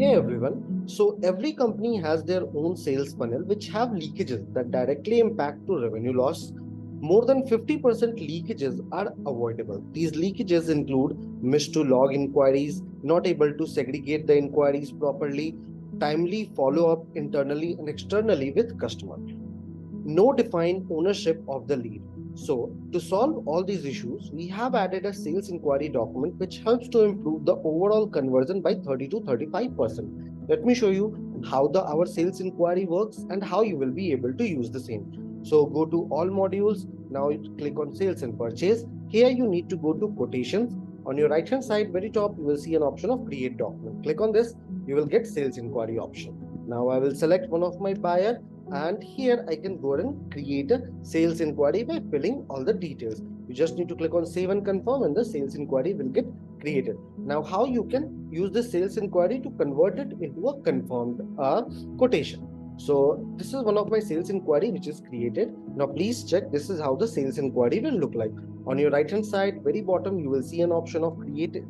Hey everyone. So every company has their own sales funnel which have leakages that directly impact to revenue loss. More than 50% leakages are avoidable. These leakages include miss to log inquiries, not able to segregate the inquiries properly, timely follow up internally and externally with customer, no defined ownership of the lead. So, to solve all these issues, we have added a sales inquiry document which helps to improve the overall conversion by 30 to 35%. Let me show you how our sales inquiry works and how you will be able to use the same. So, go to all modules. Now, you click on sales and purchase. Here, you need to go to quotations. On your right hand side, very top, you will see an option of create document. Click on this, you will get sales inquiry option. Now, I will select one of my buyer, and here I can go ahead and create a sales inquiry by filling all the details. You just need to click on save and confirm and the sales inquiry will get created. Now how you can use the sales inquiry to convert it into a confirmed quotation. So this is one of my sales inquiry which is created. Now please check, this is how the sales inquiry will look like. On your right hand side, very bottom, you will see an option of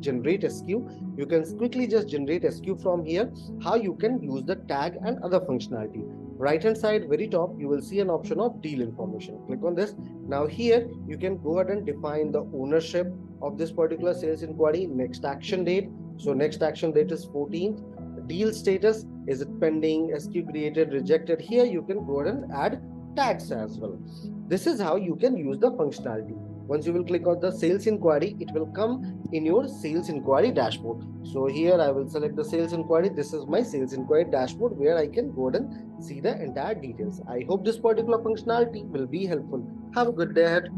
generate SQ. You can quickly just generate SQ from here. How you can use the tag and other functionality. Right hand side, very top, you will see an option of deal information. Click on this. Now here you can go ahead and define the ownership of this particular sales inquiry, next action date. So next action date is 14th. Deal status, is it pending, SQ created, rejected. Here you can go ahead and add tags as well. This is how you can use the functionality. Once you will click on the sales inquiry, it will come in your sales inquiry dashboard. So here I will select the sales inquiry. This is my sales inquiry dashboard where I can go ahead and see the entire details. I hope this particular functionality will be helpful. Have a good day ahead.